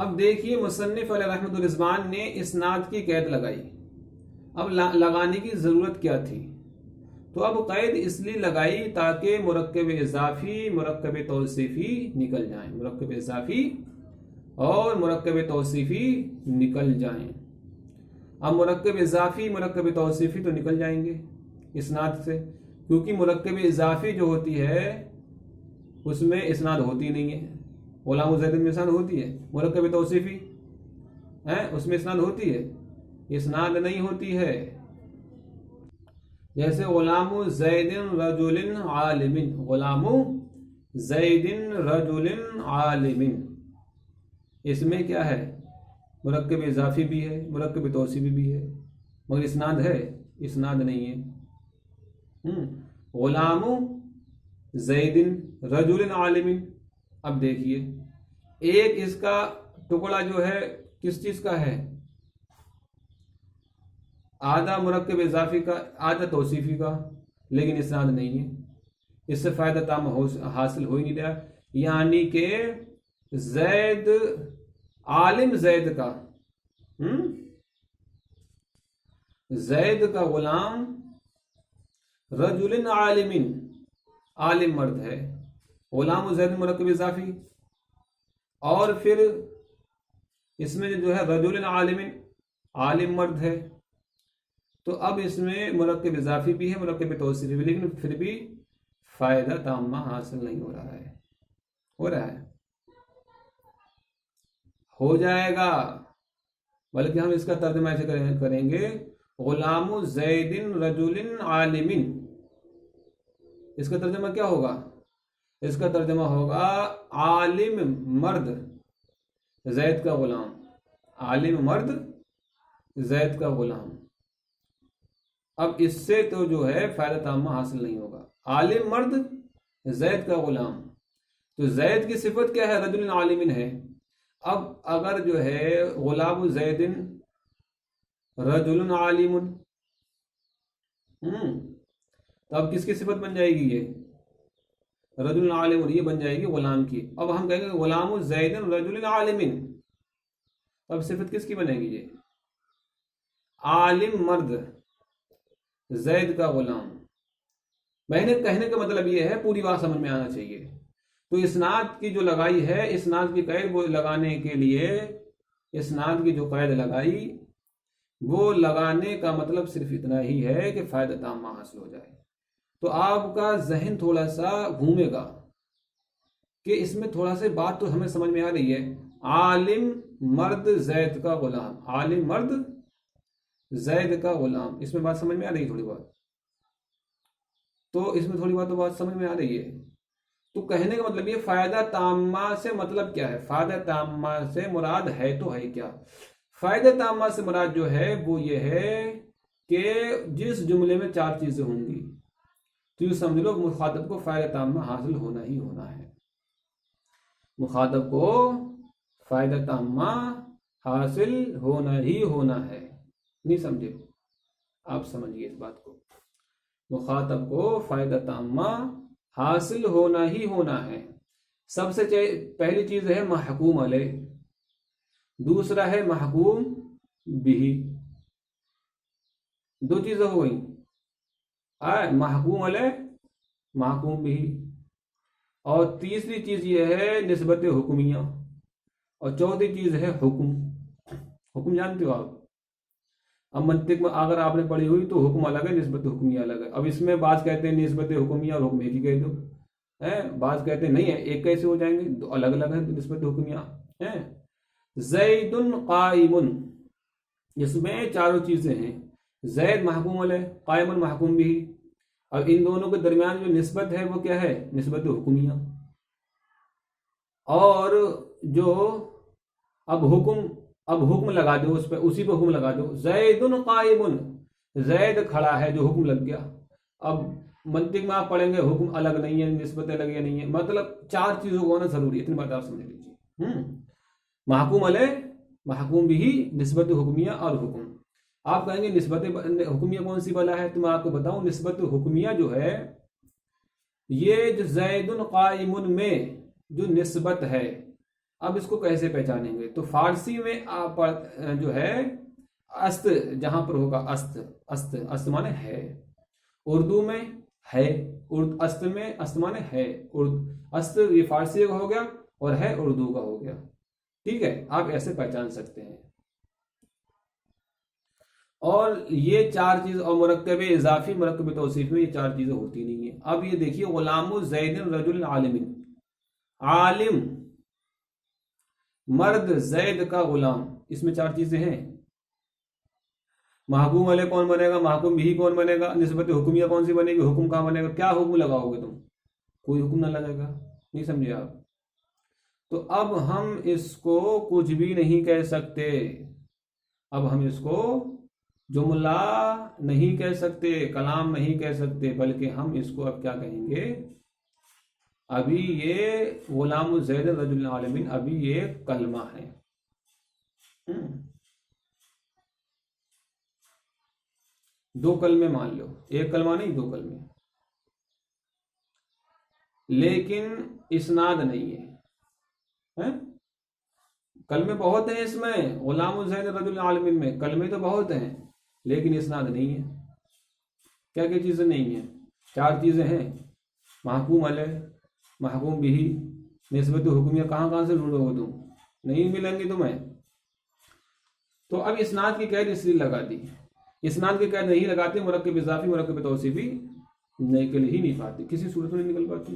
اب دیکھیے مصنف علیہ رحمۃ الرضوان نے اسناد کی قید لگائی. اب لگانے کی ضرورت کیا تھی؟ تو اب قید اس لیے لگائی تاکہ مرکب اضافی مرکب توصیفی نکل جائیں. مرکب اضافی اور مرکب توصیفی نکل جائیں. اب مرکب اضافی مرکب توصیفی تو نکل جائیں گے اسناد سے، کیونکہ مرکب اضافی جو ہوتی ہے اس میں اسناد ہوتی نہیں ہے. غلام زید میں اسناد ہوتی ہے، مرکب توصیفی اس میں اسناد ہوتی ہے؟ اسناد نہیں ہوتی ہے. جیسے غلام زید رجل عالم، غلام زید رجل عالم، اس میں کیا ہے؟ مرکب اضافی بھی ہے، مرکب توصیفی بھی ہے، مگر اسناد ہے؟ اسناد نہیں ہے. غلام زید رجل عالم. اب دیکھیے ایک اس کا ٹکڑا جو ہے کس چیز کا ہے؟ آدھا مرکب اضافی کا، آدھا توصیفی کا، لیکن اسناد نہیں ہے. اس سے فائدہ تام حاصل ہو ہی نہیں رہا. یعنی کہ زید عالم زید کا، زید کا غلام رجل عالم، عالم مرد ہے. غلام زید مرکب اضافی، اور پھر اس میں جو ہے رجل عالم، عالم مرد ہے. تو اب اس میں مرکب اضافی بھی ہے، مرکب توصیفی بھی، لیکن پھر بھی فائدہ تامہ حاصل نہیں ہو رہا ہے. ہو رہا ہے؟ ہو جائے گا، بلکہ ہم اس کا ترجمہ ایسے کریں گے غلام زید رجل عالم. اس کا ترجمہ کیا ہوگا؟ اس کا ترجمہ ہوگا عالم مرد زید کا غلام، عالم مرد زید کا غلام. اب اس سے تو جو ہے فائدہ تامہ حاصل نہیں ہوگا. عالم مرد زید کا غلام، تو زید کی صفت کیا ہے؟ رجل عالم ہے. اب اگر جو ہے غلام زید رجل عالم، تو اب کس کی صفت بن جائے گی؟ یہ رجل عالم، اور یہ بن جائے گی غلام کی. اب ہم کہیں گے غلام زید رجل عالم، اب صفت کس کی بنے گی؟ یہ عالم مرد زید کا غلام. میں نے کہنے کا مطلب یہ ہے، پوری بات سمجھ میں آنا چاہیے. تو اسناد کی جو لگائی ہے، اسناد کی قید وہ لگانے کے لیے اسناد کی جو قید لگائی وہ لگانے کا مطلب صرف اتنا ہی ہے کہ فائدہ تامہ حاصل ہو جائے. تو آپ کا ذہن تھوڑا سا گھومے گا کہ اس میں تھوڑا سا بات تو ہمیں سمجھ میں آ رہی ہے. عالم مرد زید کا غلام، عالم مرد زید کا غلام، اس میں بات سمجھ میں آ رہی ہے تھوڑی بات؟ تو اس میں تھوڑی بات تو بات سمجھ میں آ رہی ہے. تو کہنے کا مطلب یہ فائدہ تامہ سے مطلب کیا ہے؟ فائدہ تامہ سے مراد ہے تو ہے کیا؟ فائدہ تامہ سے مراد جو ہے وہ یہ ہے کہ جس جملے میں چار چیزیں ہوں گی تو یہ سمجھ لو مخاطب کو فائدہ تامہ حاصل ہونا ہی ہونا ہے. مخاطب کو فائدہ تامہ حاصل ہونا ہی ہونا ہے. نہیں سمجھے؟ آپ سمجھیے اس بات کو. مخاطب کو فائدہ تامہ حاصل ہونا ہی ہونا ہے. سب سے پہلی چیز ہے محکوم علیہ، دوسرا ہے محکوم بھی. دو چیزیں ہو گئی، محکوم علیہ، محکوم بھی. اور تیسری چیز یہ ہے نسبت حکمیہ، اور چوتھی چیز ہے حکم. حکم جانتے ہو آپ؟ اب منطق میں اگر آپ نے پڑھی ہوئی تو حکم الگ ہے، نسبت حکمیہ الگ ہے. اب اس میں بعض کہتے ہیں نسبت حکمیہ اور حکم ایک ہی کہہ دو، بعض کہتے ہیں نہیں ہے، ایک کیسے ہو جائیں گے؟ دو الگ الگ ہے نسبت حکمیہ. زید قائم، اس میں چاروں چیزیں ہیں، زید محکوم علیہ، قائم محکوم بھی. اب ان دونوں کے درمیان جو نسبت ہے وہ کیا ہے؟ نسبت حکمیہ. اور جو اب حکم لگا دو اس پہ، اسی پہ حکم لگا دو. زید قائم، زید کھڑا ہے جو حکم لگ گیا. اب منطق میں آپ پڑھیں گے حکم الگ نہیں ہے، نسبت الگ یا نہیں ہے، مطلب چار چیزوں کو ہونا ضروری ہے. اتنی بات آپ سمجھ لیجیے. محکوم علیہ، محکوم بھی، نسبت حکمیہ اور حکم. آپ کہیں گے نسبت حکمیہ کون سی بلا ہے؟ تو میں آپ کو بتاؤں نسبت حکمیہ جو ہے یہ جو زید قائم میں جو نسبت ہے اب اس کو کیسے پہچانیں گے؟ تو فارسی میں آپ جو ہے است جہاں پر ہوگا است مانے ہے، اردو میں ہے، است میں است مانے ہے، است یہ فارسی کا ہو گیا اور ہے اردو کا ہو گیا، ٹھیک ہے، آپ ایسے پہچان سکتے ہیں۔ اور یہ چار چیز، اور مرکب اضافی مرکب توصیف میں یہ چار چیزیں ہوتی نہیں ہیں۔ اب یہ دیکھیے غلام زید رجل عالم، عالم مرد زید کا غلام، اس میں چار چیزیں ہیں۔ محکوم علیہ کون بنے گا؟ محکوم بھی کون بنے گا؟ نسبت حکمیہ کون سی بنے گی؟ حکم کہاں بنے گا؟ کیا حکم لگاؤ گے تم؟ کوئی حکم نہ لگے گا، نہیں سمجھے آپ؟ تو اب ہم اس کو کچھ بھی نہیں کہہ سکتے، اب ہم اس کو جملہ نہیں کہہ سکتے، کلام نہیں کہہ سکتے، بلکہ ہم اس کو اب کیا کہیں گے؟ ابھی یہ غلام زید رجل العالمین ابھی یہ کلمہ ہے۔ دو کلمے مان لو، ایک کلمہ نہیں دو کلمے، لیکن اسناد نہیں ہے۔ کلمے بہت ہیں اس میں، غلام زید رجل العالمین میں کلمے تو بہت ہیں لیکن اسناد نہیں ہے۔ کیا کیا چیزیں نہیں ہیں؟ چار چیزیں ہیں، محکوم علیہ، محکوم بھی، نسبت حکمیہ کہاں سے ڈھونڈو گے تم؟ نہیں ملیں گی تمہیں۔ تو اب اسناد کی قید اس لیے لگا دی، اسناد کی قید نہیں لگاتے مرکب اضافی مرکب توصیفی نکل ہی نہیں پاتی، کسی صورت میں نہیں نکل پاتی۔